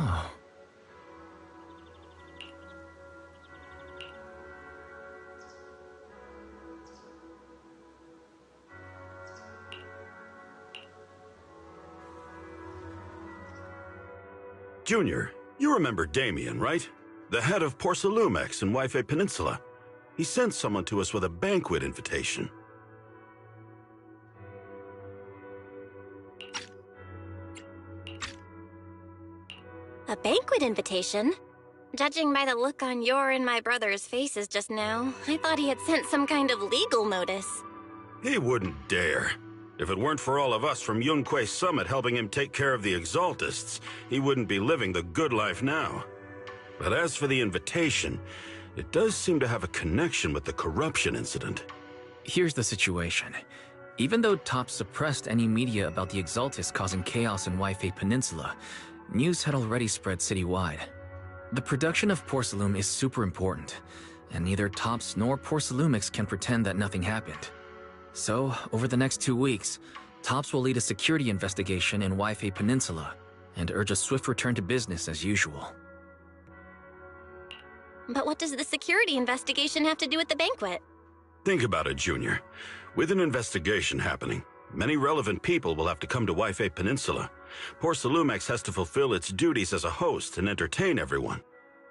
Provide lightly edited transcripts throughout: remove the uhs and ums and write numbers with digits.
Oh. Junior, you remember Damien, right? The head of Porcelumex in Wife Peninsula. He sent someone to us with a banquet invitation. A banquet invitation? Judging by the look on your and my brother's faces just now, I thought he had sent some kind of legal notice. He wouldn't dare. If it weren't for all of us from Yunque Summit helping him take care of the Exaltists, he wouldn't be living the good life now. But as for the invitation, it does seem to have a connection with the corruption incident. Here's the situation. Even though Top suppressed any media about the Exaltists causing chaos in Wife Peninsula, news had already spread citywide. The production of Porcelume is super important, and neither Tops nor Porcelumix can pretend that nothing happened. So, over the next 2 weeks, Tops will lead a security investigation in Wife Peninsula and urge a swift return to business as usual. But what does the security investigation have to do with the banquet? Think about it, Junior. With an investigation happening, many relevant people will have to come to Wife Peninsula. Porcelumex has to fulfill its duties as a host and entertain everyone.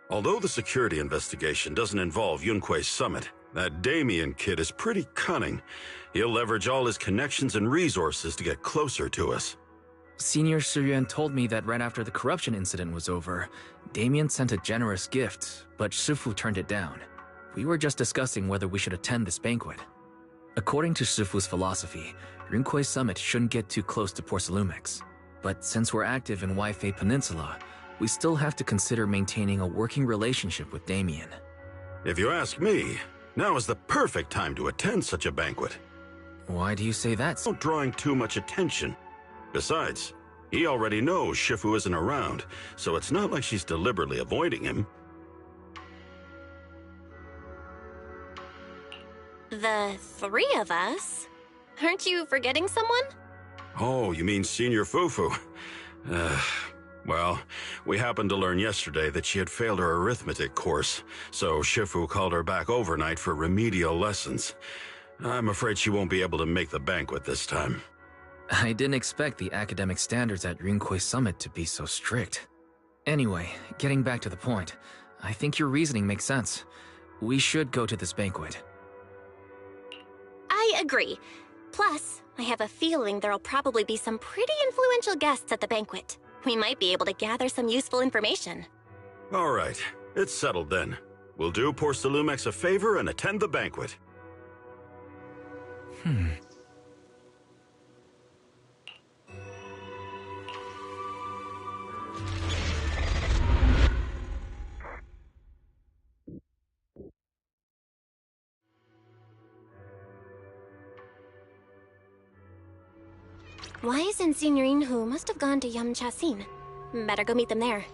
Although the security investigation doesn't involve Yunque Summit, that Damien kid is pretty cunning. He'll leverage all his connections and resources to get closer to us. Senior Suyuan told me that right after the corruption incident was over, Damien sent a generous gift, but Shifu turned it down. We were just discussing whether we should attend this banquet. According to Shifu's philosophy, Yunque Summit shouldn't get too close to Porcelumex. But since we're active in Wife Peninsula, we still have to consider maintaining a working relationship with Damien. If you ask me, now is the perfect time to attend such a banquet. Why do you say that? Not drawing too much attention. Besides, he already knows Shifu isn't around, so it's not like she's deliberately avoiding him. The three of us? Aren't you forgetting someone? Oh, you mean Senior Fufu? Well, we happened to learn yesterday that she had failed her arithmetic course, so Shifu called her back overnight for remedial lessons. I'm afraid she won't be able to make the banquet this time. I didn't expect the academic standards at Yunque Summit to be so strict. Anyway, getting back to the point, I think your reasoning makes sense. We should go to this banquet. I agree. Plus, I have a feeling there'll probably be some pretty influential guests at the banquet. We might be able to gather some useful information. All right, it's settled then. We'll do Porcelumex a favor and attend the banquet. Why isn't Signorine Hu must have gone to Yamchasin? Better go meet them there.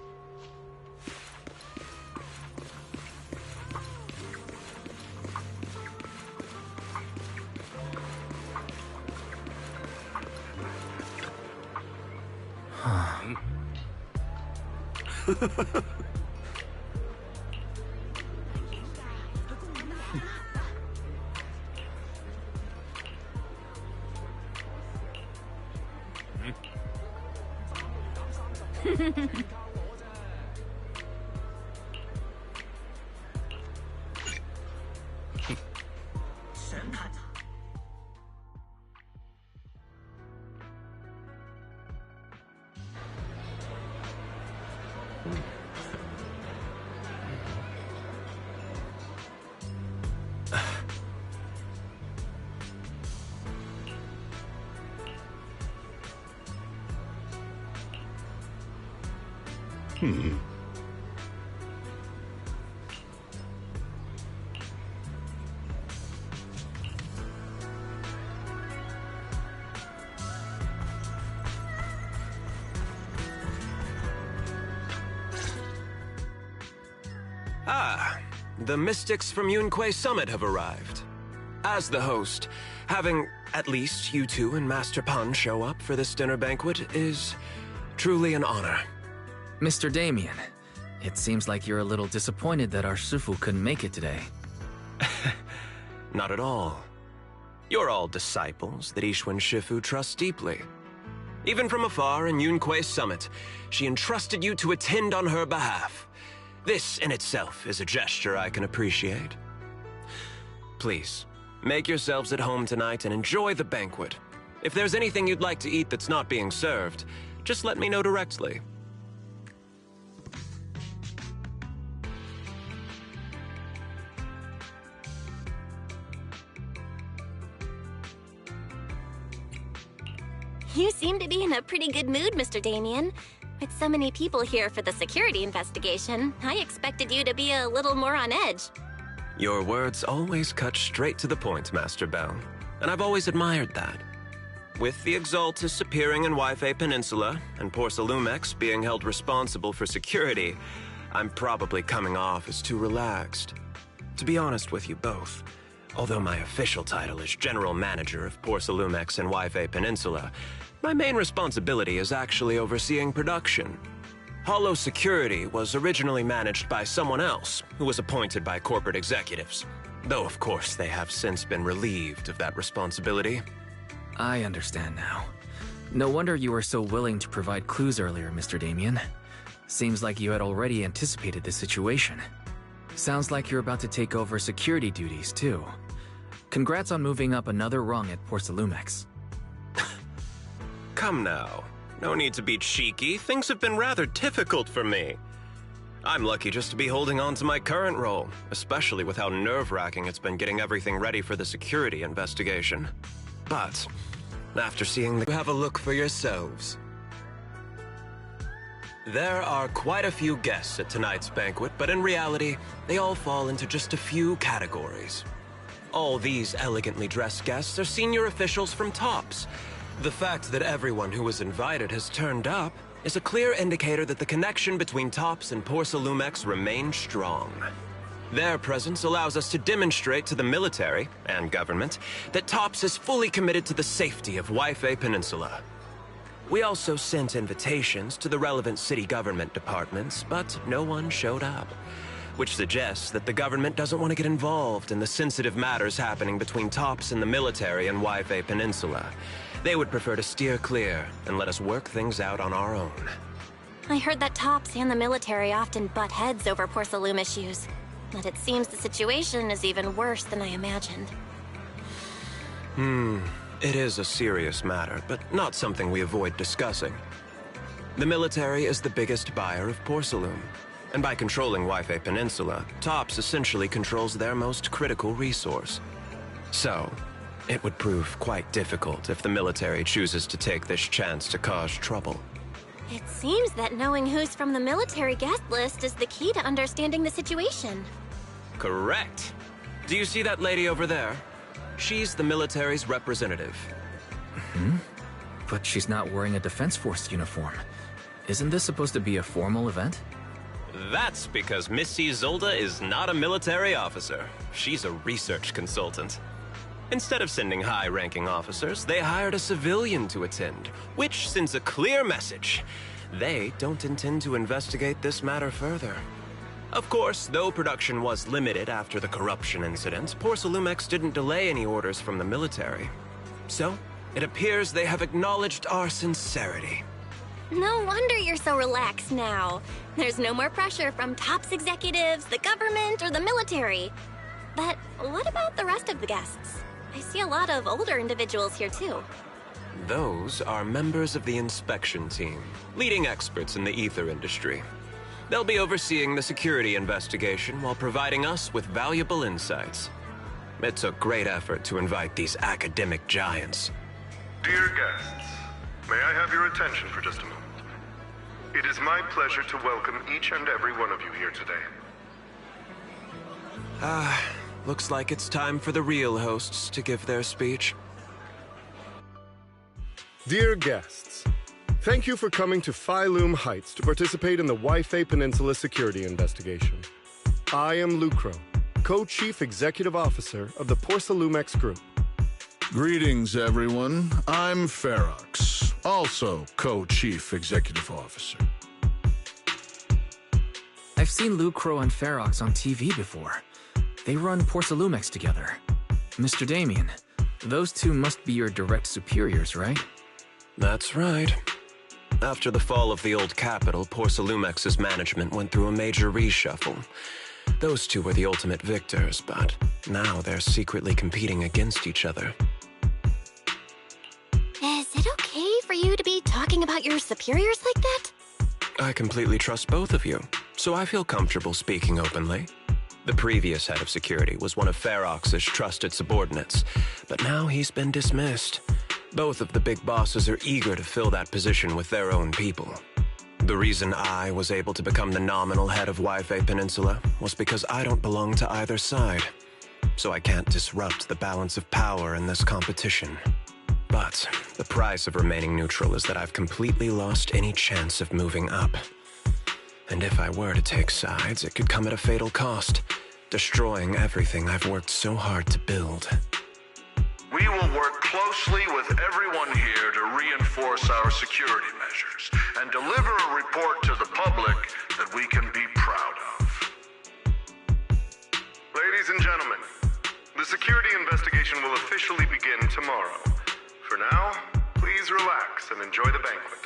Ah, the mystics from Yunque Summit have arrived. As the host, having at least you two and Master Pan show up for this dinner banquet is truly an honor. Mr. Damien, it seems like you're a little disappointed that our Shifu couldn't make it today. Not at all. You're all disciples that Ishwen Shifu trusts deeply. Even from afar in Yunque's summit, she entrusted you to attend on her behalf. This in itself is a gesture I can appreciate. Please, make yourselves at home tonight and enjoy the banquet. If there's anything you'd like to eat that's not being served, just let me know directly. You seem to be in a pretty good mood, Mr. Damien. With so many people here for the security investigation, I expected you to be a little more on edge. Your words always cut straight to the point, Master Bell, and I've always admired that. With the Exaltus appearing in Wi-Fi Peninsula and Porsalumex being held responsible for security, I'm probably coming off as too relaxed. To be honest with you both, although my official title is General Manager of Porsalumex and Wi-Fi Peninsula, my main responsibility is actually overseeing production. Hollow Security was originally managed by someone else who was appointed by corporate executives, though of course they have since been relieved of that responsibility. I understand now. No wonder you were so willing to provide clues earlier, Mr. Damien. Seems like you had already anticipated this situation. Sounds like you're about to take over security duties, too. Congrats on moving up another rung at Porsalumex. Come now. No need to be cheeky. Things have been rather difficult for me. I'm lucky just to be holding on to my current role, especially with how nerve-wracking it's been getting everything ready for the security investigation. But, after seeing the... have a look for yourselves. There are quite a few guests at tonight's banquet, but in reality, they all fall into just a few categories. All these elegantly dressed guests are senior officials from TOPS. The fact that everyone who was invited has turned up is a clear indicator that the connection between TOPS and Porsalumex remains strong. Their presence allows us to demonstrate to the military and government that TOPS is fully committed to the safety of Wi-Fi Peninsula. We also sent invitations to the relevant city government departments, but no one showed up, which suggests that the government doesn't want to get involved in the sensitive matters happening between TOPS and the military and Wi-Fi Peninsula. They would prefer to steer clear and let us work things out on our own. I heard that TOPS and the military often butt heads over Porsalume issues, but it seems the situation is even worse than I imagined. It is a serious matter, but not something we avoid discussing. The military is the biggest buyer of Porsalume, and by controlling Wi-Fi Peninsula, TOPS essentially controls their most critical resource. So, it would prove quite difficult if the military chooses to take this chance to cause trouble. It seems that knowing who's from the military guest list is the key to understanding the situation. Correct. Do you see that lady over there? She's the military's representative. But she's not wearing a Defense Force uniform. Isn't this supposed to be a formal event? That's because Missy Zolda is not a military officer. She's a research consultant. Instead of sending high-ranking officers, they hired a civilian to attend, which sends a clear message. They don't intend to investigate this matter further. Of course, though production was limited after the corruption incident, Porsalumex didn't delay any orders from the military. So, it appears they have acknowledged our sincerity. No wonder you're so relaxed now. There's no more pressure from TOPS executives, the government, or the military. But what about the rest of the guests? I see a lot of older individuals here too. Those are members of the inspection team, leading experts in the ether industry. They'll be overseeing the security investigation while providing us with valuable insights. It took great effort to invite these academic giants. Dear guests, may I have your attention for just a moment? It is my pleasure to welcome each and every one of you here today. Looks like it's time for the real hosts to give their speech. Dear guests, thank you for coming to Phylume Heights to participate in the Wi-Fi Peninsula security investigation. I am Lucro, Co-Chief Executive Officer of the Porsalumex Group. Greetings, everyone. I'm Ferox, also Co-Chief Executive Officer. I've seen Lucro and Ferox on TV before. They run Porcelumex together. Mr. Damien, those two must be your direct superiors, right? That's right. After the fall of the old capital, Porcelumex's management went through a major reshuffle. Those two were the ultimate victors, but now they're secretly competing against each other. Is it okay for you to be talking about your superiors like that? I completely trust both of you, so I feel comfortable speaking openly. The previous head of security was one of Ferox's trusted subordinates, but now he's been dismissed. Both of the big bosses are eager to fill that position with their own people. The reason I was able to become the nominal head of Waifei Peninsula was because I don't belong to either side, so I can't disrupt the balance of power in this competition. But the price of remaining neutral is that I've completely lost any chance of moving up. And if I were to take sides, it could come at a fatal cost, destroying everything I've worked so hard to build. We will work closely with everyone here to reinforce our security measures and deliver a report to the public that we can be proud of. Ladies and gentlemen, the security investigation will officially begin tomorrow. For now, please relax and enjoy the banquet.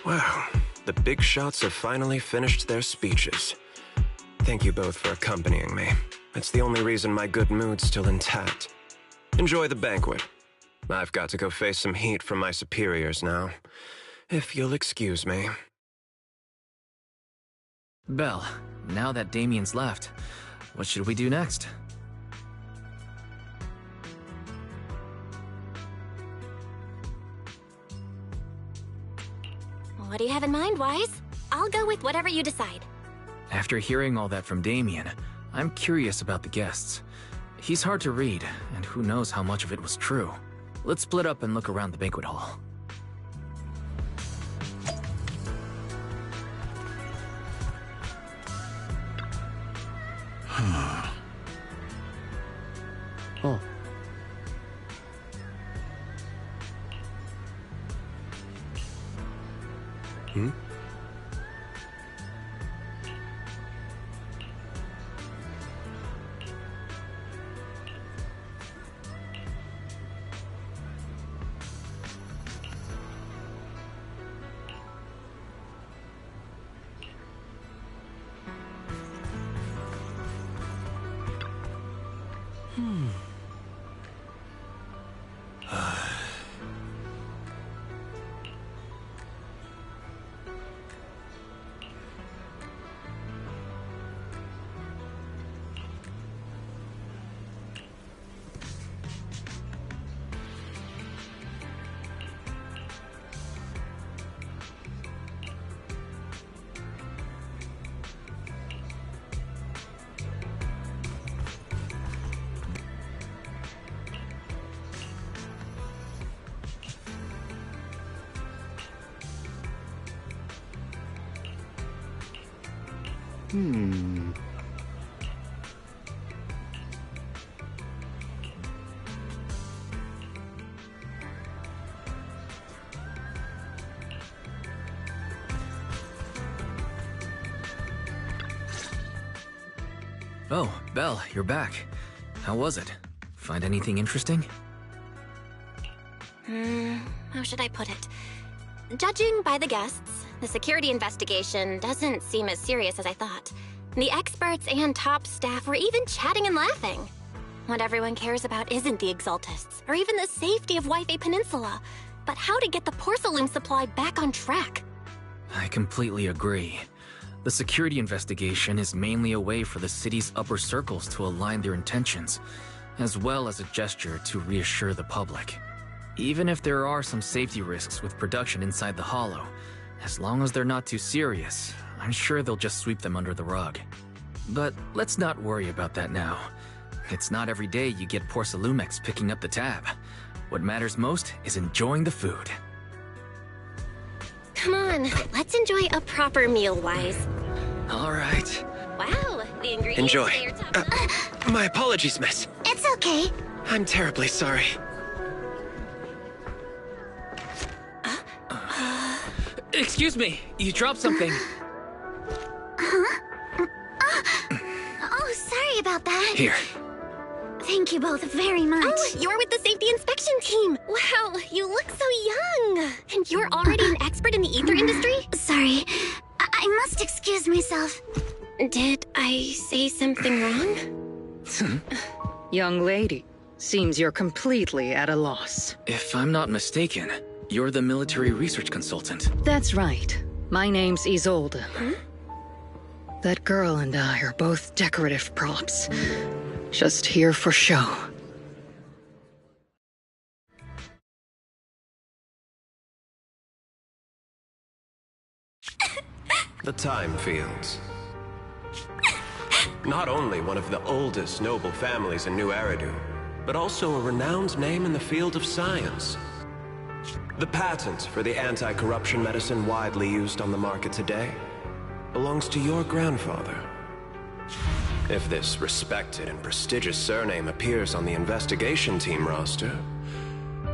Wow, the big shots have finally finished their speeches. Thank you both for accompanying me. It's the only reason my good mood's still intact. Enjoy the banquet. I've got to go face some heat from my superiors now. If you'll excuse me. Belle, now that Damien's left, what should we do next? What do you have in mind, Wise? I'll go with whatever you decide. After hearing all that from Damien, I'm curious about the guests. He's hard to read, and who knows how much of it was true. Let's split up and look around the banquet hall. Oh. Oh, Belle, you're back. How was it? Find anything interesting? How should I put it? Judging by the guests, the security investigation doesn't seem as serious as I thought. The experts and top staff were even chatting and laughing. What everyone cares about isn't the Exaltists, or even the safety of Waifei Peninsula, but how to get the porcelain supply back on track. I completely agree. The security investigation is mainly a way for the city's upper circles to align their intentions, as well as a gesture to reassure the public. Even if there are some safety risks with production inside the Hollow, as long as they're not too serious, I'm sure they'll just sweep them under the rug. But let's not worry about that now. It's not every day you get Porcelumex picking up the tab. What matters most is enjoying the food. Come on, let's enjoy a proper meal, Wise. All right. Wow, the ingredients Enjoy. say you're top- My apologies, miss. It's okay. I'm terribly sorry. Excuse me, you dropped something. Oh, sorry about that. Here. Thank you both very much. Oh, you're with the safety inspection team. Wow, you look so young. And you're already an expert in the ether industry? Sorry, I must excuse myself. Did I say something wrong? Young lady, seems you're completely at a loss. If I'm not mistaken, you're the military research consultant. That's right. My name's Isolde. That girl and I are both decorative props. Just here for show. The Time Fields. Not only one of the oldest noble families in New Eridu, but also a renowned name in the field of science. The patent for the anti-corruption medicine widely used on the market today belongs to your grandfather. If this respected and prestigious surname appears on the investigation team roster,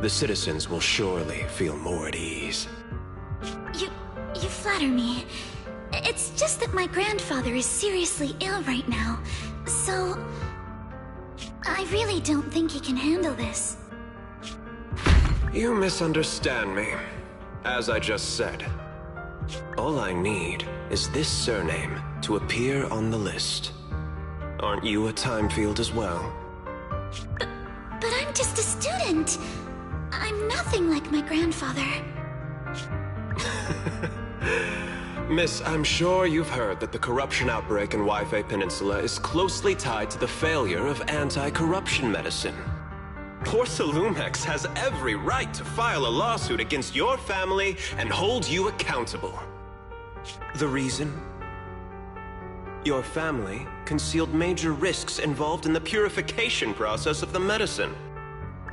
the citizens will surely feel more at ease. You flatter me. It's just that my grandfather is seriously ill right now, so I really don't think he can handle this. You misunderstand me. As I just said, all I need is this surname to appear on the list. Aren't you a time field as well? But I'm just a student. I'm nothing like my grandfather. Miss, I'm sure you've heard that the corruption outbreak in Waifei Peninsula is closely tied to the failure of anti-corruption medicine. Porcelumex has every right to file a lawsuit against your family and hold you accountable. The reason? Your family concealed major risks involved in the purification process of the medicine.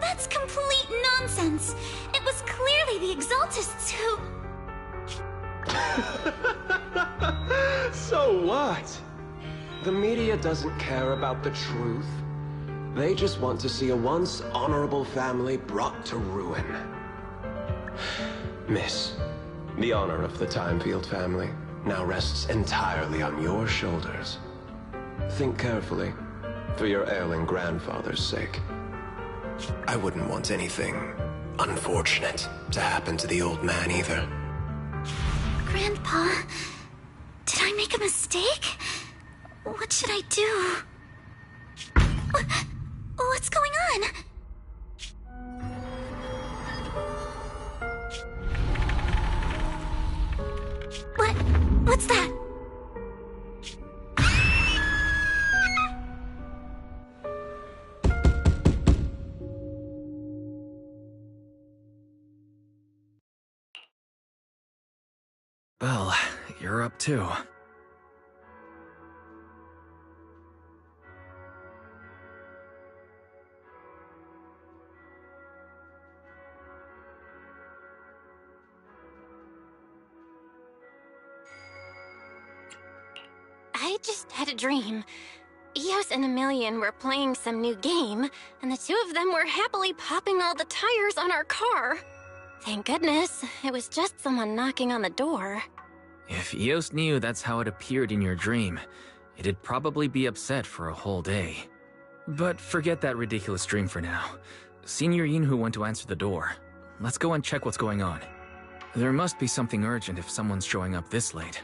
That's complete nonsense. It was clearly the Exaltists who... So what? The media doesn't care about the truth. They just want to see a once honorable family brought to ruin. Miss, the honor of the Timefield family now rests entirely on your shoulders. Think carefully, for your ailing grandfather's sake. I wouldn't want anything unfortunate to happen to the old man either. Grandpa, did I make a mistake? What should I do? What's going on? What's that? Well, you're up too. I just had a dream. Eos and Emilian were playing some new game, and the two of them were happily popping all the tires on our car. Thank goodness, it was just someone knocking on the door. If Eos knew that's how it appeared in your dream, it'd probably be upset for a whole day. But forget that ridiculous dream for now. Senior Yinhu went to answer the door. Let's go and check what's going on. There must be something urgent if someone's showing up this late.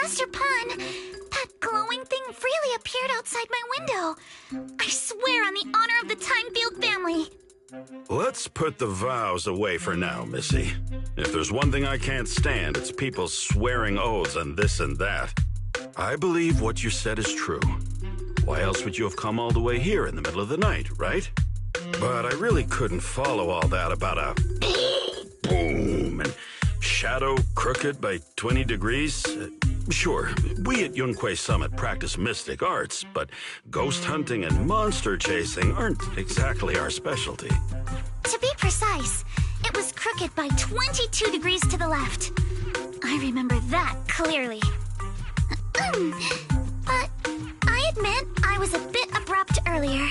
Master Pun, that glowing thing really appeared outside my window. I swear on the honor of the Timefield family. Let's put the vows away for now, Missy. If there's one thing I can't stand, it's people swearing oaths and this and that. I believe what you said is true. Why else would you have come all the way here in the middle of the night, right? But I really couldn't follow all that about a boom and shadow crooked by 20 degrees. Sure, we at Yunquei Summit practice mystic arts, but ghost hunting and monster chasing aren't exactly our specialty. To be precise, It was crooked by 22 degrees to the left. I remember that clearly. But I admit I was a bit abrupt earlier.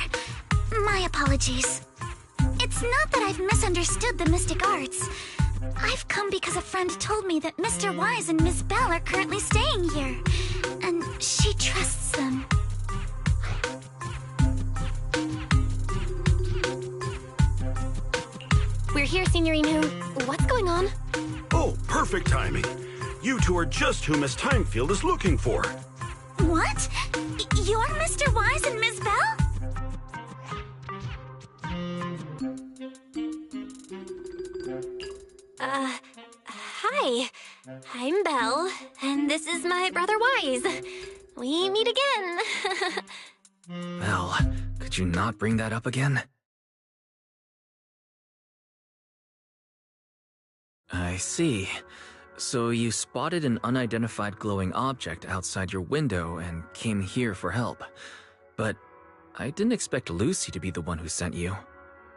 My apologies. It's not that I've misunderstood the mystic arts. I've come because a friend told me that Mr. Wise and Miss Bell are currently staying here, and she trusts them. We're here, Signorine Who. What's going on? Oh, perfect timing. You two are just who Miss Timefield is looking for. What? You're Mr. Wise and Miss Bell? Hi. I'm Belle, and this is my brother Wise. We meet again. Belle, could you not bring that up again? I see. So you spotted an unidentified glowing object outside your window and came here for help. But I didn't expect Lucy to be the one who sent you.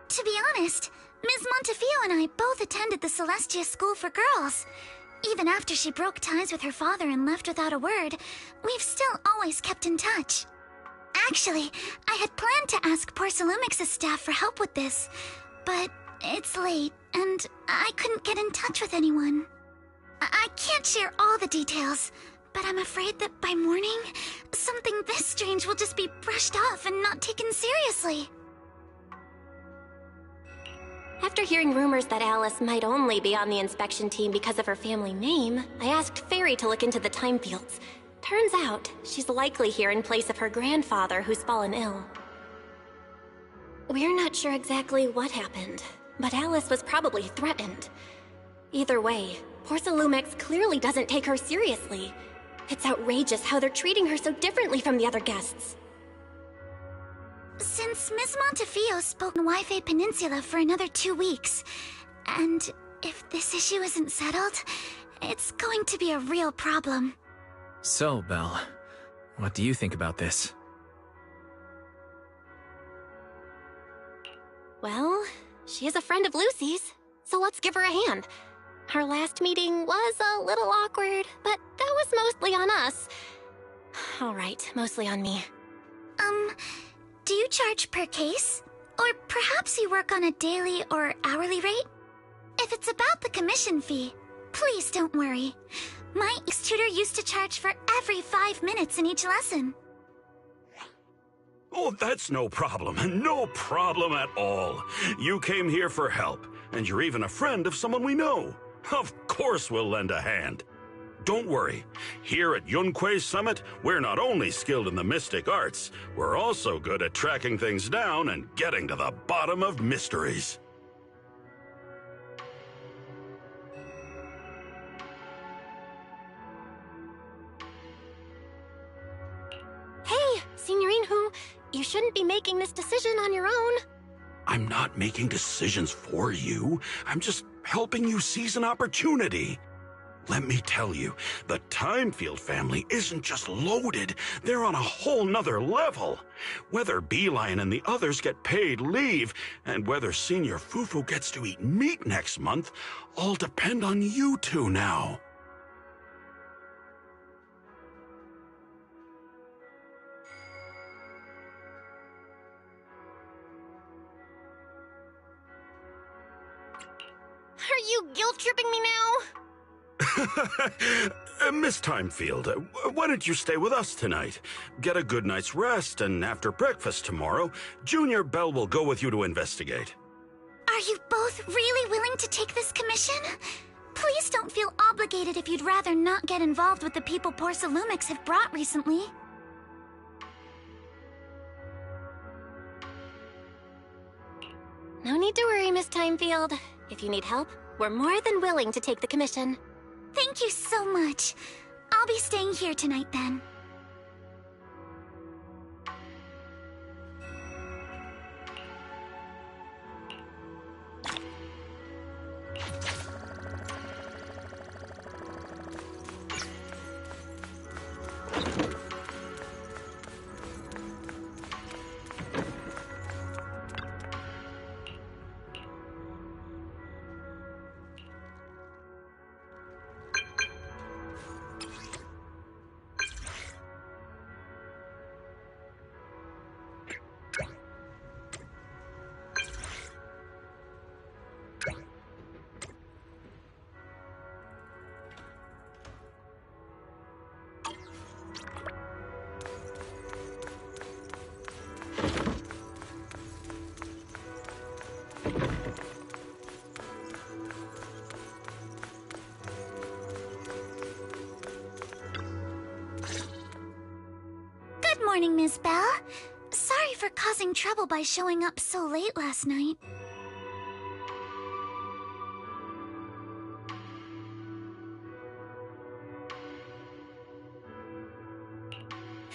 To be honest, Ms. Montefiore and I both attended the Celestia School for Girls. Even after she broke ties with her father and left without a word, we've still always kept in touch. Actually, I had planned to ask Porcelumix's staff for help with this, but it's late, and I couldn't get in touch with anyone. I can't share all the details, but I'm afraid that by morning, something this strange will just be brushed off and not taken seriously. After hearing rumors that Alice might only be on the inspection team because of her family name, I asked Fairy to look into the time fields. Turns out, she's likely here in place of her grandfather who's fallen ill. We're not sure exactly what happened, but Alice was probably threatened. Either way, Porcelumix clearly doesn't take her seriously. It's outrageous how they're treating her so differently from the other guests. Since Ms. Montefiore spoke in Wi-Fi Peninsula for another 2 weeks, and if this issue isn't settled, it's going to be a real problem. So, Belle, what do you think about this? Well, she is a friend of Lucy's, so let's give her a hand. Our last meeting was a little awkward, but that was mostly on us. All right, mostly on me. Do you charge per case? Or perhaps you work on a daily or hourly rate? If it's about the commission fee, please don't worry. My ex-tutor used to charge for every 5 minutes in each lesson. Oh, that's no problem. No problem at all. You came here for help, and you're even a friend of someone we know. Of course we'll lend a hand. Don't worry. Here at Yunque's Summit, we're not only skilled in the mystic arts, we're also good at tracking things down and getting to the bottom of mysteries. Hey, Signorine Who, you shouldn't be making this decision on your own. I'm not making decisions for you. I'm just helping you seize an opportunity. Let me tell you, the Timefield family isn't just loaded, they're on a whole nother level. Whether Beeline and the others get paid leave, and whether Senior Fufu gets to eat meat next month, all depend on you two now. Are you guilt-tripping me now? Miss Timefield, why don't you stay with us tonight? Get a good night's rest, and after breakfast tomorrow, Junior Bell will go with you to investigate. Are you both really willing to take this commission? Please don't feel obligated if you'd rather not get involved with the people Porcelumix have brought recently. No need to worry, Miss Timefield. If you need help, we're more than willing to take the commission. Thank you so much. I'll be staying here tonight then. Good morning, Miss Bell. Sorry for causing trouble by showing up so late last night.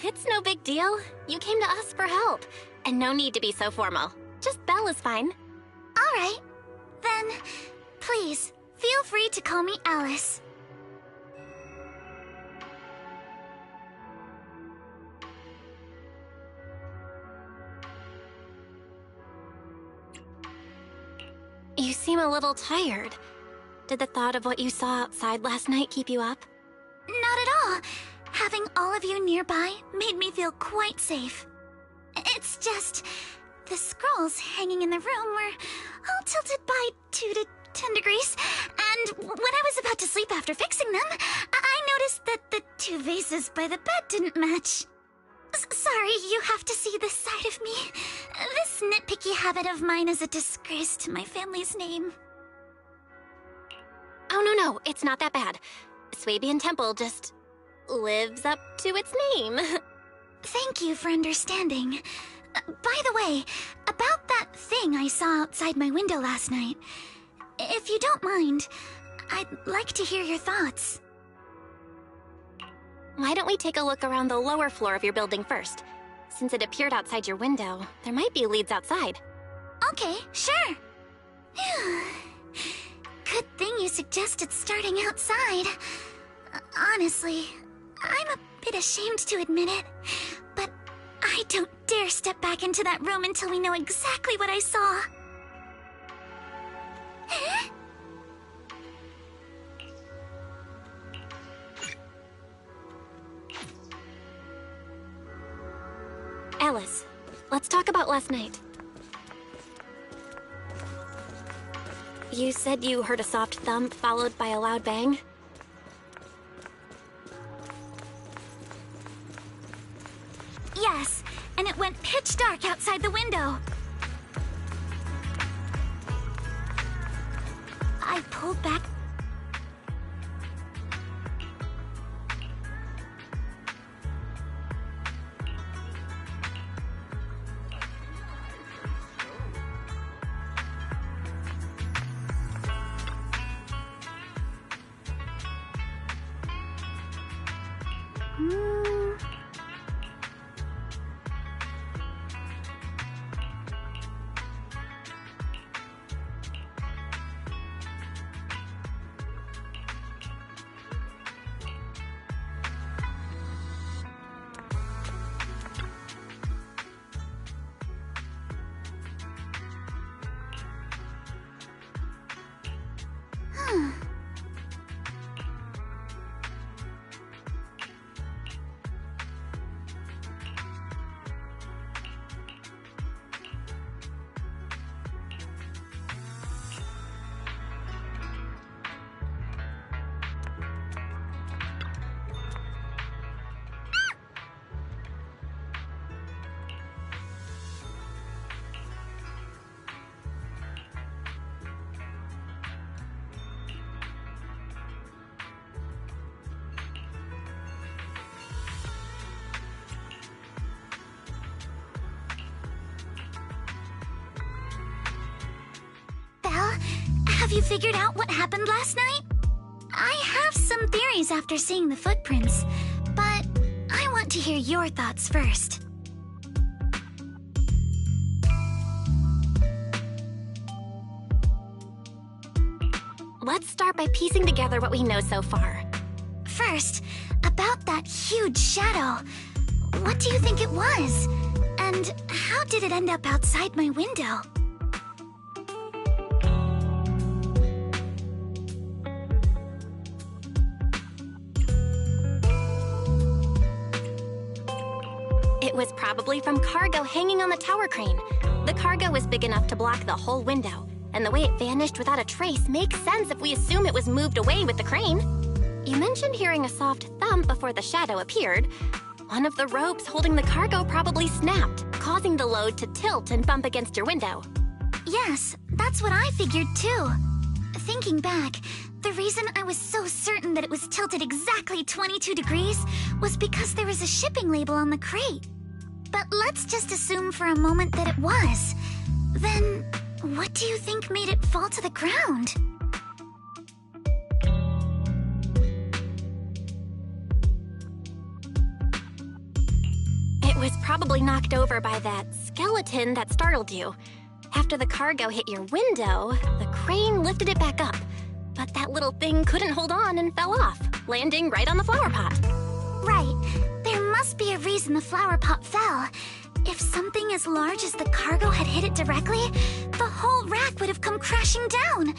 It's no big deal. You came to us for help. And no need to be so formal. Just Belle is fine. All right. Then, please, feel free to call me Alice. You seem a little tired. Did the thought of what you saw outside last night keep you up? Not at all. Having all of you nearby made me feel quite safe. It's just, the scrolls hanging in the room were all tilted by 2 to 10 degrees, and when I was about to sleep after fixing them, I noticed that the 2 vases by the bed didn't match. Sorry, you have to see this side of me. This nitpicky habit of mine is a disgrace to my family's name. Oh, no, it's not that bad. Swabian Temple just lives up to its name. Thank you for understanding. By the way, about that thing I saw outside my window last night, if you don't mind, I'd like to hear your thoughts. Why don't we take a look around the lower floor of your building first? Since it appeared outside your window, there might be leads outside. Okay, sure. Good thing you suggested starting outside. Honestly, I'm a bit ashamed to admit it, but I don't dare step back into that room until we know exactly what I saw. Alice, let's talk about last night. You said you heard a soft thump followed by a loud bang? Yes, and it went pitch dark outside the window. I pulled back. Have you figured out what happened last night? I have some theories after seeing the footprints, but I want to hear your thoughts first. Let's start by piecing together what we know so far. First, about that huge shadow. What do you think it was? And how did it end up outside my window? It was probably from cargo hanging on the tower crane. The cargo was big enough to block the whole window, and the way it vanished without a trace makes sense if we assume it was moved away with the crane. You mentioned hearing a soft thump before the shadow appeared. One of the ropes holding the cargo probably snapped, causing the load to tilt and bump against your window. Yes, that's what I figured too. Thinking back, the reason I was so certain that it was tilted exactly 22 degrees was because there was a shipping label on the crate. But let's just assume for a moment that it was. Then, what do you think made it fall to the ground? It was probably knocked over by that skeleton that startled you. After the cargo hit your window, the crane lifted it back up. But that little thing couldn't hold on and fell off, landing right on the flower pot. Right. There must be a reason the flower pot fell. If something as large as the cargo had hit it directly, the whole rack would have come crashing down.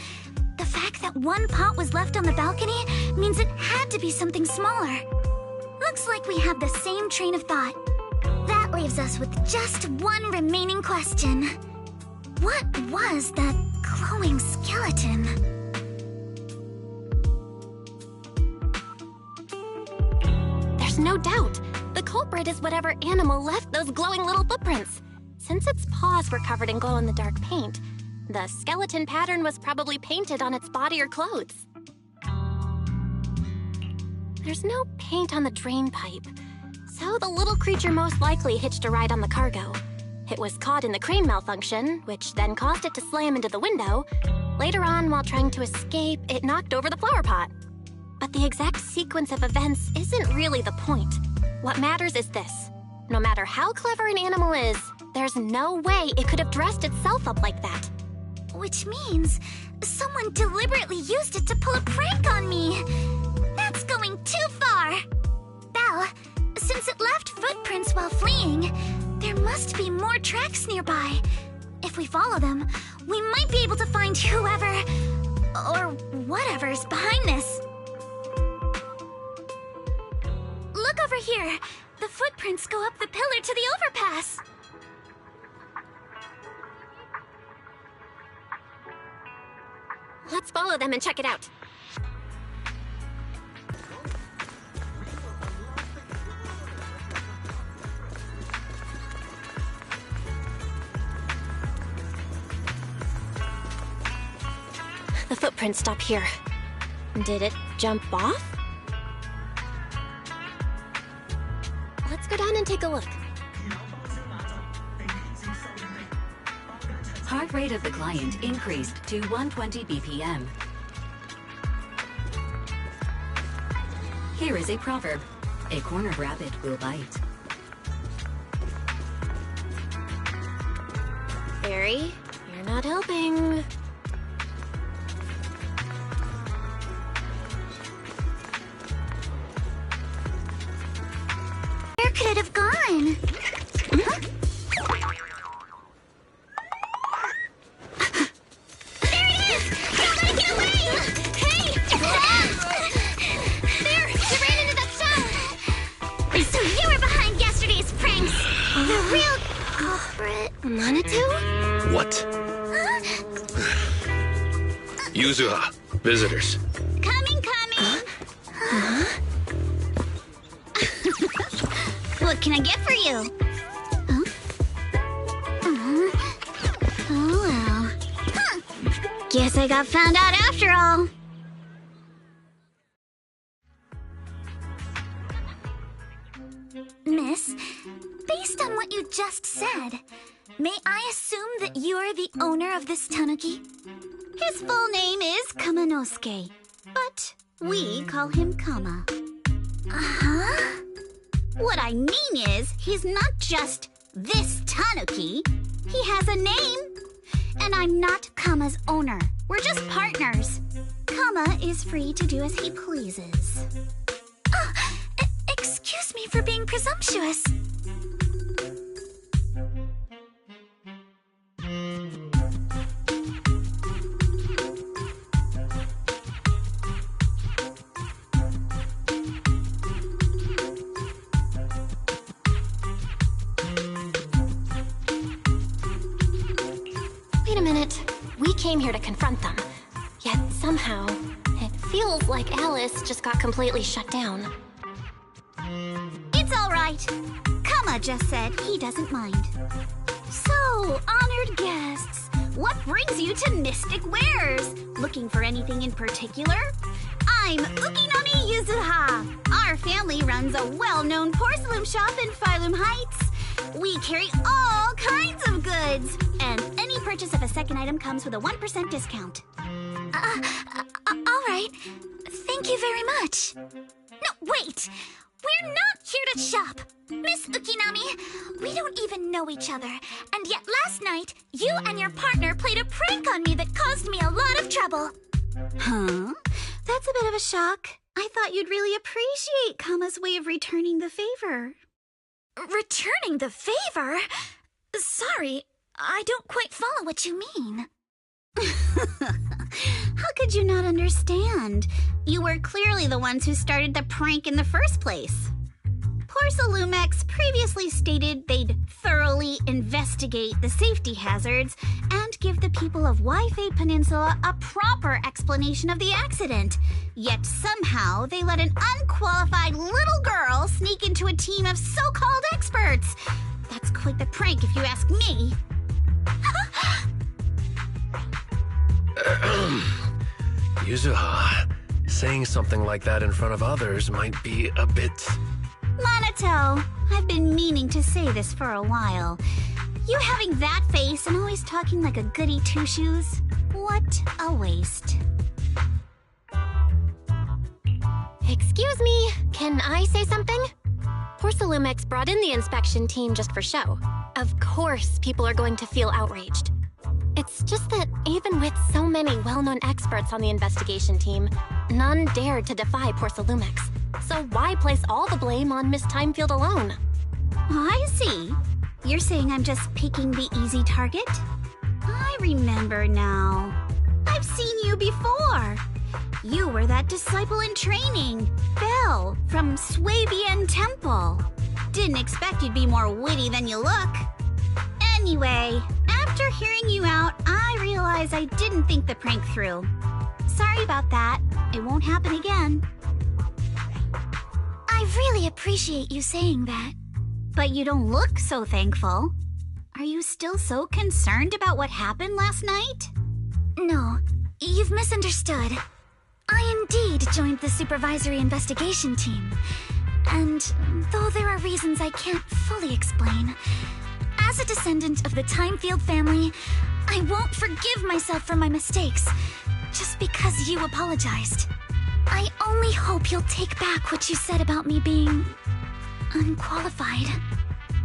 The fact that one pot was left on the balcony means it had to be something smaller. Looks like we have the same train of thought. That leaves us with just one remaining question. What was that glowing skeleton? There's no doubt. The culprit is whatever animal left those glowing little footprints. Since its paws were covered in glow-in-the-dark paint, the skeleton pattern was probably painted on its body or clothes. There's no paint on the drain pipe, so the little creature most likely hitched a ride on the cargo. It was caught in the crane malfunction, which then caused it to slam into the window. Later on, while trying to escape, it knocked over the flower pot. But the exact sequence of events isn't really the point. What matters is this. No matter how clever an animal is, there's no way it could have dressed itself up like that. Which means someone deliberately used it to pull a prank on me. That's going too far. Belle, since it left footprints while fleeing, there must be more tracks nearby. If we follow them, we might be able to find whoever or whatever's behind this. Look over here. The footprints go up the pillar to the overpass. Let's follow them and check it out. The footprints stop here. Did it jump off? Let's go down and take a look. Heart rate of the client increased to 120 BPM. Here is a proverb. A cornered rabbit will bite. Barry, you're not helping. Where could it have gone? Huh? There it is! Somebody get away! Hey! There! You ran into that shower! So you were behind yesterday's pranks! The real culprit. Manitou? What? Yuzuha, visitors. Coming! What can I get for you? Oh well. Huh. Guess I got found out after all. Miss, based on what you just said, may I assume that you are the owner of this tanuki? His full name is Kamanosuke, but we call him Kama. Uh-huh. What I mean is, he's not just this tanuki. He has a name. And I'm not Kama's owner. We're just partners. Kama is free to do as he pleases. Excuse me for being presumptuous. Wait a minute. We came here to confront them. Yet somehow, it feels like Alice just got completely shut down. It's all right. Kama just said he doesn't mind. So, honored guests, What brings you to Mystic Wares? Looking for anything in particular? I'm Ukinami Yuzuha. Our family runs a well-known porcelain shop in Phylum Heights. We carry all kinds of goods, and any purchase of a second item comes with a 1% discount. All right. Thank you very much. No, wait! We're not here to shop! Miss Ukinami, we don't even know each other, and yet last night, you and your partner played a prank on me that caused me a lot of trouble. Huh? That's a bit of a shock. I thought you'd really appreciate Kama's way of returning the favor. Returning the favor? Sorry, I don't quite follow what you mean. How could you not understand? You were clearly the ones who started the prank in the first place. Porcelumex previously stated they'd thoroughly investigate the safety hazards and give the people of Waifei Peninsula a proper explanation of the accident. Yet somehow they let an unqualified little girl sneak into a team of so-called experts. That's quite the prank if you ask me. Yuzuha, saying something like that in front of others might be a bit... Monato, I've been meaning to say this for a while. You having that face and always talking like a goody two-shoes? What a waste. Excuse me, can I say something? Porcelumex brought in the inspection team just for show. Of course people are going to feel outraged. It's just that even with so many well-known experts on the investigation team, none dared to defy Porcelumex. So why place all the blame on Miss Timefield alone? I see. You're saying I'm just picking the easy target? I remember now. I've seen you before. You were that disciple in training, Belle, from Swabian Temple. Didn't expect you'd be more witty than you look. Anyway, after hearing you out, I realized I didn't think the prank through. Sorry about that. It won't happen again. I really appreciate you saying that. But you don't look so thankful. Are you still so concerned about what happened last night? No, you've misunderstood. I indeed joined the supervisory investigation team. And though there are reasons I can't fully explain, as a descendant of the Timefield family, I won't forgive myself for my mistakes just because you apologized. I only hope you'll take back what you said about me being unqualified.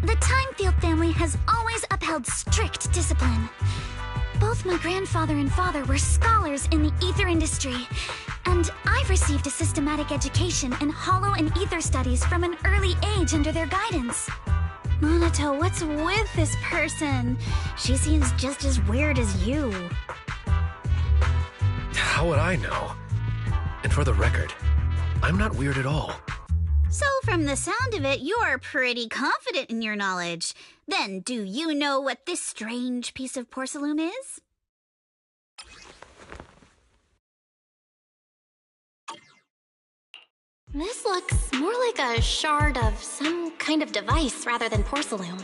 The Timefield family has always upheld strict discipline. Both my grandfather and father were scholars in the ether industry, and I've received a systematic education in hollow and ether studies from an early age under their guidance. Monato, what's with this person? She seems just as weird as you. How would I know? And for the record, I'm not weird at all. So from the sound of it, you're pretty confident in your knowledge. Then do you know what this strange piece of porcelain is? This looks more like a shard of some kind of device rather than porcelain.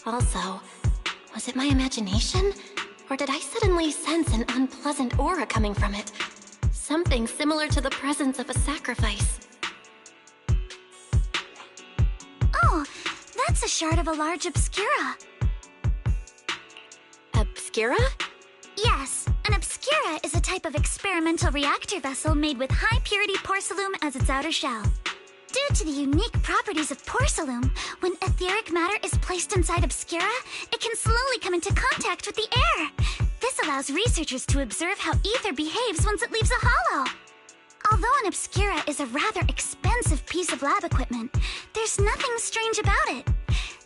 Also, was it my imagination? Or did I suddenly sense an unpleasant aura coming from it? Something similar to the presence of a sacrifice. Oh, that's a shard of a large obscura. Obscura? Yes, an obscura is a type of experimental reactor vessel made with high-purity porcelain as its outer shell. Due to the unique properties of porcelain, when etheric matter is placed inside obscura, it can slowly come into contact with the air. This allows researchers to observe how ether behaves once it leaves a hollow. Although an obscura is a rather expensive piece of lab equipment, there's nothing strange about it.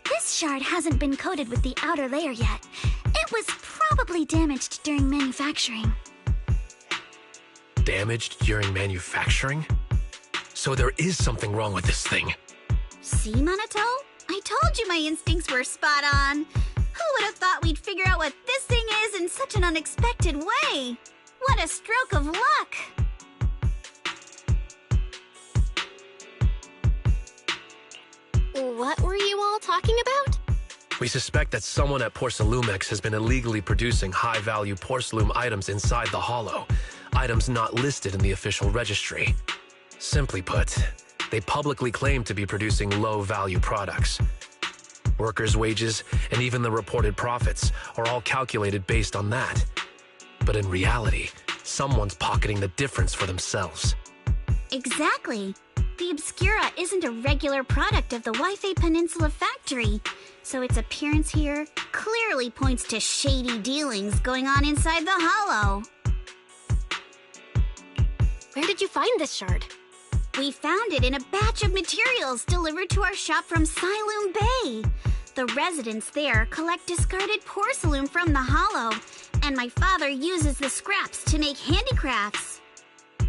This shard hasn't been coated with the outer layer yet. It was probably damaged during manufacturing. Damaged during manufacturing? So there is something wrong with this thing. See, Monato? I told you my instincts were spot on. Who would have thought we'd figure out what this thing is in such an unexpected way? What a stroke of luck! What were you all talking about? We suspect that someone at Porcelumex has been illegally producing high-value porcelain items inside the Hollow, items not listed in the official registry. Simply put, they publicly claim to be producing low-value products. Workers' wages and even the reported profits are all calculated based on that. But in reality, someone's pocketing the difference for themselves. Exactly. The Obscura isn't a regular product of the Wi-Fi Peninsula factory, so its appearance here clearly points to shady dealings going on inside the Hollow. Where did you find this shard? We found it in a batch of materials delivered to our shop from Siloom Bay. The residents there collect discarded porcelain from the Hollow, and my father uses the scraps to make handicrafts.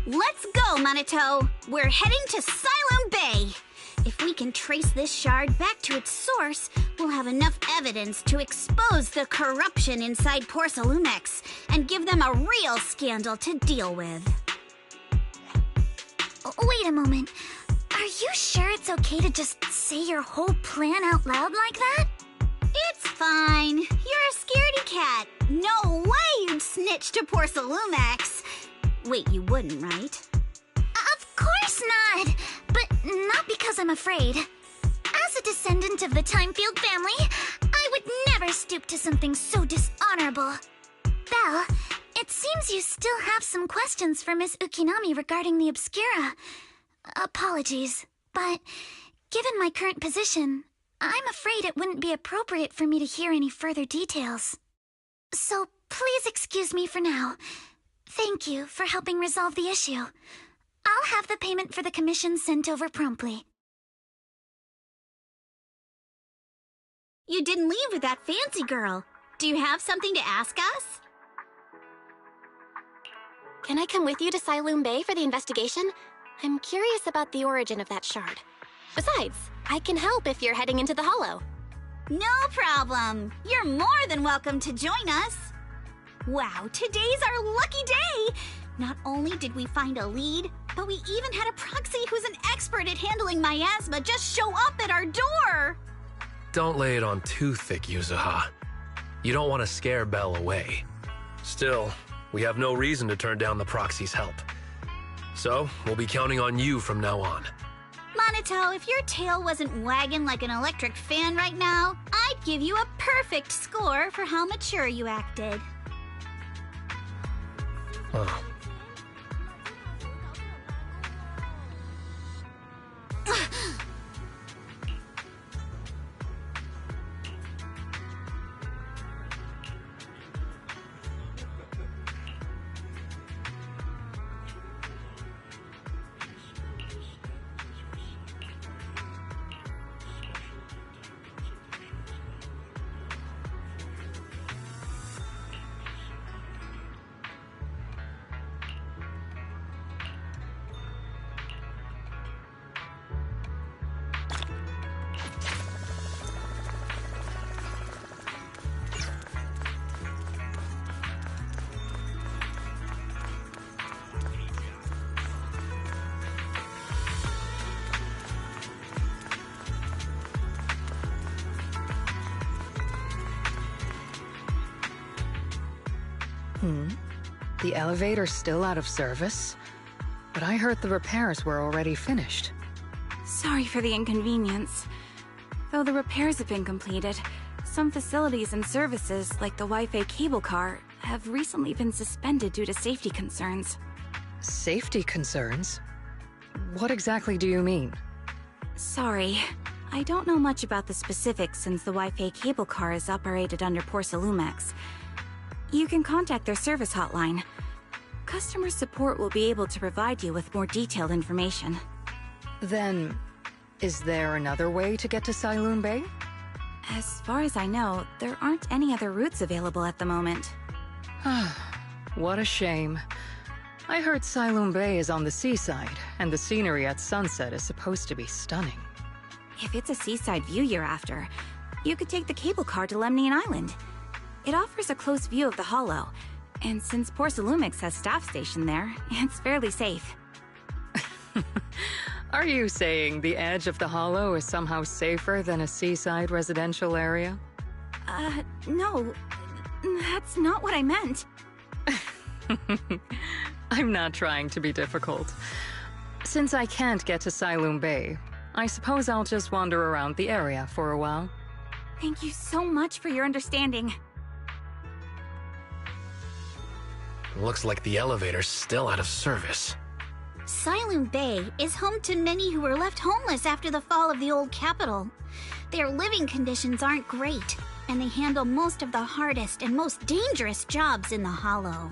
Let's go, Manito! We're heading to Siloom Bay! If we can trace this shard back to its source, we'll have enough evidence to expose the corruption inside Porcelumex and give them a real scandal to deal with. Wait a moment. Are you sure it's okay to just say your whole plan out loud like that? It's fine. You're a scaredy cat. No way you'd snitch to Porcelumex. Wait, you wouldn't, right? Of course not! But not because I'm afraid. As a descendant of the Timefield family, I would never stoop to something so dishonorable. Belle, it seems you still have some questions for Miss Ukinami regarding the Obscura. Apologies, but given my current position, I'm afraid it wouldn't be appropriate for me to hear any further details. So please excuse me for now. Thank you for helping resolve the issue. I'll have the payment for the commission sent over promptly. You didn't leave with that fancy girl. Do you have something to ask us? Can I come with you to Siloom Bay for the investigation? I'm curious about the origin of that shard. Besides, I can help if you're heading into the Hollow. No problem. You're more than welcome to join us. Wow, today's our lucky day! Not only did we find a lead, but we even had a proxy who's an expert at handling miasma just show up at our door! Don't lay it on too thick, Yuzuha. You don't want to scare Belle away. Still, we have no reason to turn down the proxy's help. So, we'll be counting on you from now on. Manito, if your tail wasn't wagging like an electric fan right now, I'd give you a perfect score for how mature you acted. Oh. The elevator's still out of service? But I heard the repairs were already finished. Sorry for the inconvenience. Though the repairs have been completed, some facilities and services, like the Wi-Fi cable car, have recently been suspended due to safety concerns. Safety concerns? What exactly do you mean? Sorry. I don't know much about the specifics since the Wi-Fi cable car is operated under Porcelumex. You can contact their service hotline. Customer support will be able to provide you with more detailed information. Then, is there another way to get to Siloom Bay? As far as I know, there aren't any other routes available at the moment. What a shame. I heard Siloom Bay is on the seaside, and the scenery at sunset is supposed to be stunning. If it's a seaside view you're after, you could take the cable car to Lemnian Island. It offers a close view of the Hollow, and since Porcelumex has staff stationed there, it's fairly safe. Are you saying the edge of the Hollow is somehow safer than a seaside residential area? No. That's not what I meant. I'm not trying to be difficult. Since I can't get to Siloam Bay, I suppose I'll just wander around the area for a while. Thank you so much for your understanding. Looks like the elevator's still out of service. Siloam Bay is home to many who were left homeless after the fall of the old capital. Their living conditions aren't great, and they handle most of the hardest and most dangerous jobs in the Hollow.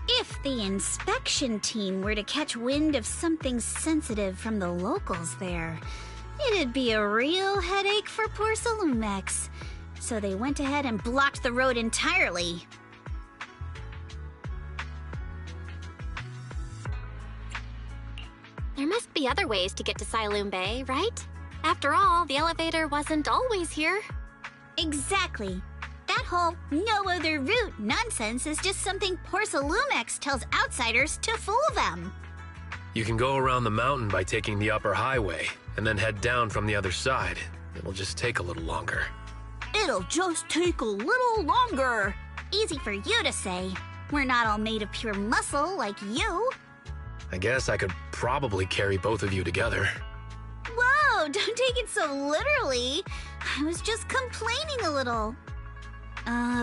If the inspection team were to catch wind of something sensitive from the locals there, it'd be a real headache for poor Salumex. So they went ahead and blocked the road entirely. There must be other ways to get to Siloam Bay, right? After all, the elevator wasn't always here. Exactly. That whole no other route nonsense is just something poor Salumex tells outsiders to fool them. You can go around the mountain by taking the upper highway, and then head down from the other side. It'll just take a little longer. It'll just take a little longer. Easy for you to say. We're not all made of pure muscle like you. I guess I could probably carry both of you together. Whoa, don't take it so literally. I was just complaining a little.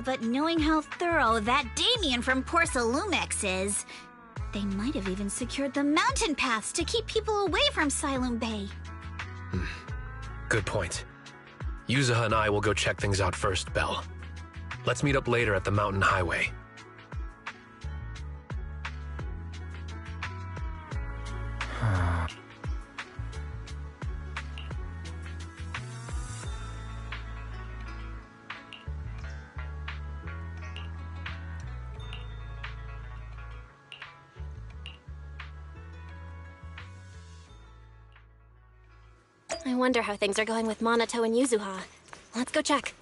But knowing how thorough that Damien from poor Salumex is, they might have even secured the mountain paths to keep people away from Siloam Bay. Good point. Yuzuha and I will go check things out first, Belle. Let's meet up later at the mountain highway. I wonder how things are going with Monato and Yuzuha. Let's go check.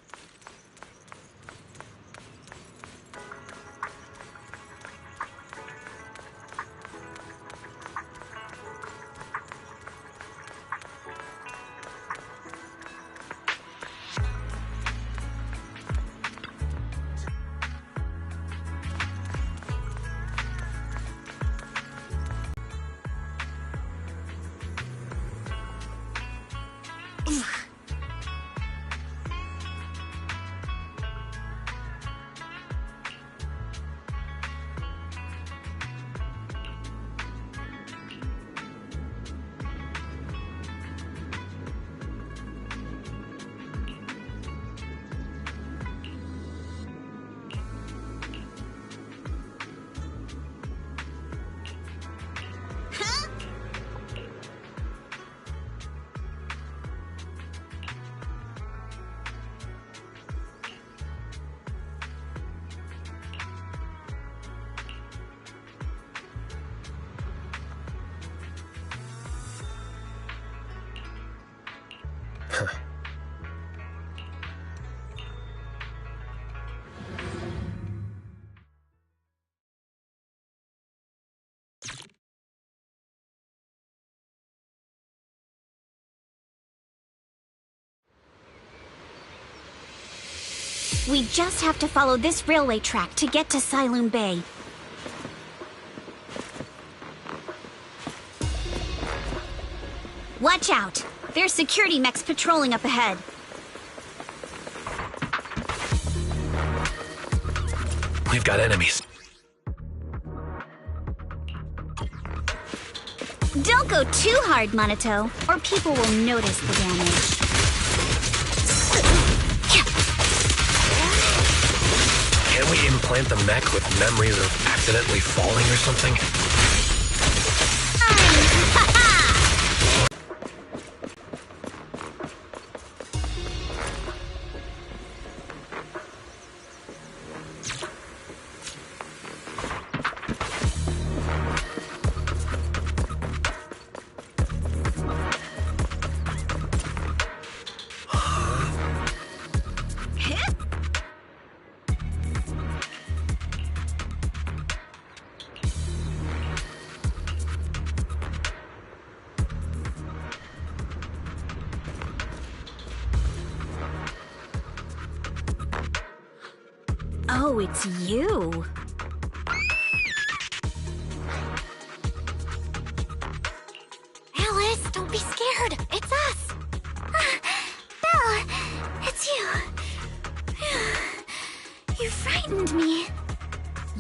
We just have to follow this railway track to get to Siloam Bay. Watch out! There's security mechs patrolling up ahead. We've got enemies. Don't go too hard, Monato, or people will notice the damage. Can we implant the mech with memories of accidentally falling or something? Oh, it's you. Alice, don't be scared. It's us. Belle, it's you. You frightened me.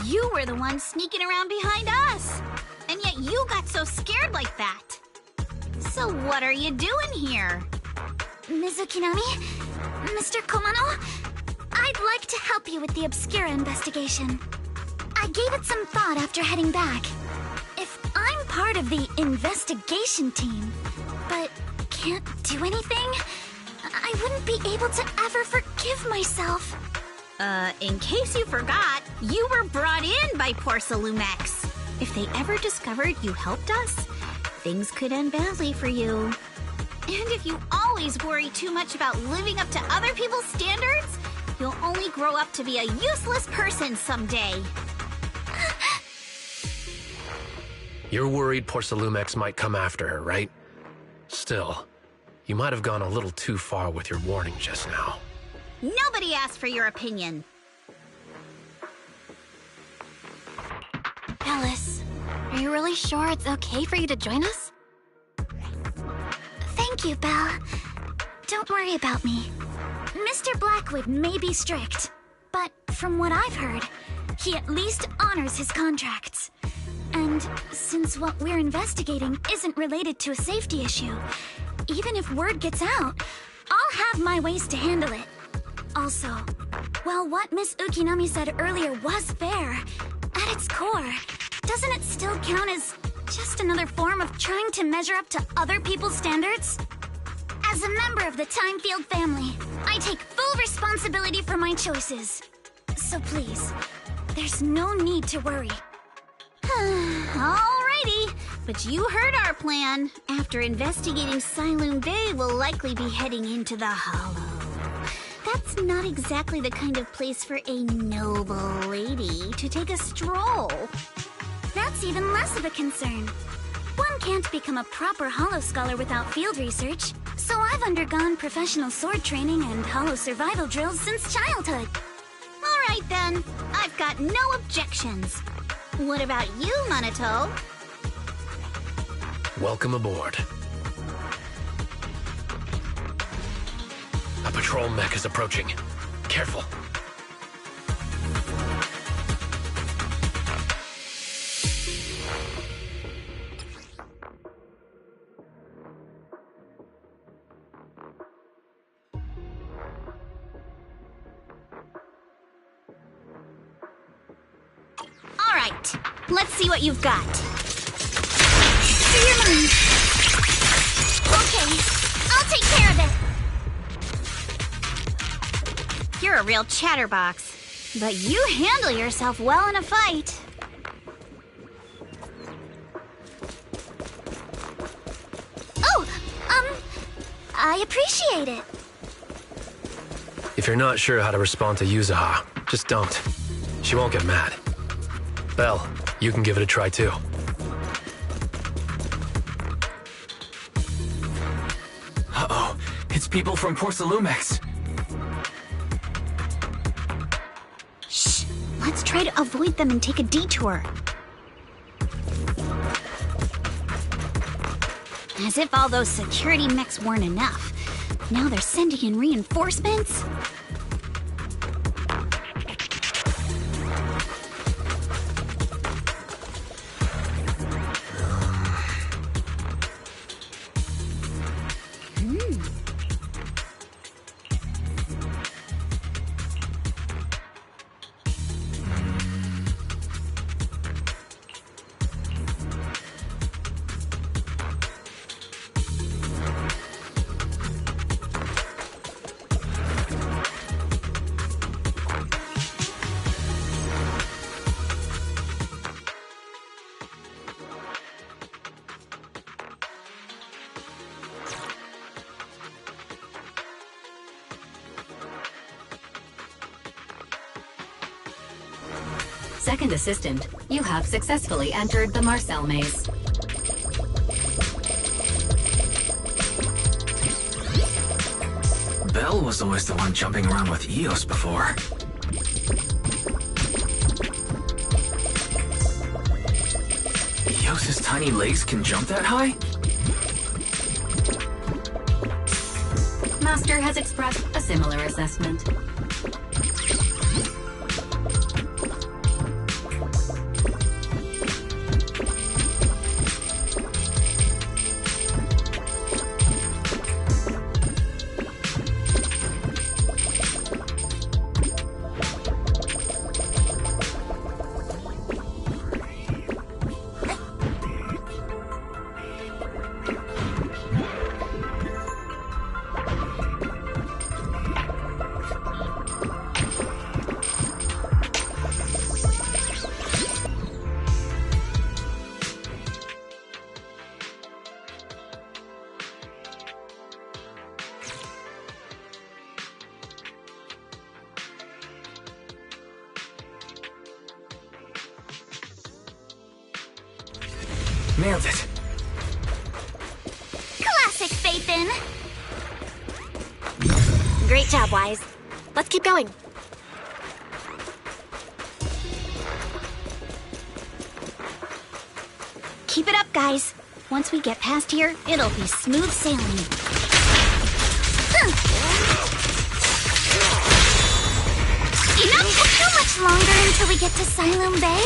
You were the one sneaking around behind us. And yet you got so scared like that. So what are you doing here? Ms. Ukinami? Mr. Komano? I'd like to help you with the Obscura investigation. I gave it some thought after heading back. If I'm part of the investigation team, but can't do anything, I wouldn't be able to ever forgive myself. In case you forgot, you were brought in by Porcelumex. If they ever discovered you helped us, things could end badly for you. And if you always worry too much about living up to other people's standards, you'll only grow up to be a useless person someday. You're worried Porcelumex might come after her, right? Still, you might have gone a little too far with your warning just now. Nobody asked for your opinion. Alice, are you really sure it's okay for you to join us? Thank you, Belle. Don't worry about me. Mr. Blackwood may be strict, but from what I've heard, he at least honors his contracts. And since what we're investigating isn't related to a safety issue, even if word gets out, I'll have my ways to handle it. Also, while what Miss Ukinami said earlier was fair, at its core, doesn't it still count as just another form of trying to measure up to other people's standards? As a member of the Timefield family, I take full responsibility for my choices. So please, there's no need to worry. Alrighty, but you heard our plan. After investigating Siloon Bay, we'll likely be heading into the Hollow. That's not exactly the kind of place for a noble lady to take a stroll. That's even less of a concern. One can't become a proper Hollow scholar without field research, so I've undergone professional sword training and Hollow survival drills since childhood. Alright then, I've got no objections. What about you, Monato? Welcome aboard. A patrol mech is approaching. Careful. Alright, let's see what you've got. You're mine. Okay, I'll take care of it. You're a real chatterbox, but you handle yourself well in a fight. Oh, I appreciate it. If you're not sure how to respond to Yuzuha, just don't. She won't get mad. Belle, you can give it a try too. Uh-oh, it's people from Porcelumex. Shh, let's try to avoid them and take a detour. As if all those security mechs weren't enough. Now they're sending in reinforcements? Second assistant, you have successfully entered the Marcel maze. Belle was always the one jumping around with Eos before. tiny legs can jump that high? Master has expressed a similar assessment. Nailed it. Classic, Phaethon. Great job, Wise. Let's keep going. Keep it up, guys. Once we get past here, it'll be smooth sailing. How much longer until we get to Siloam Bay?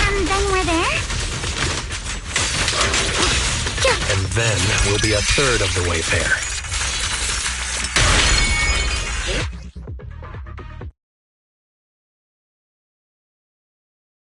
And then we're there? And then we'll be a third of the way there.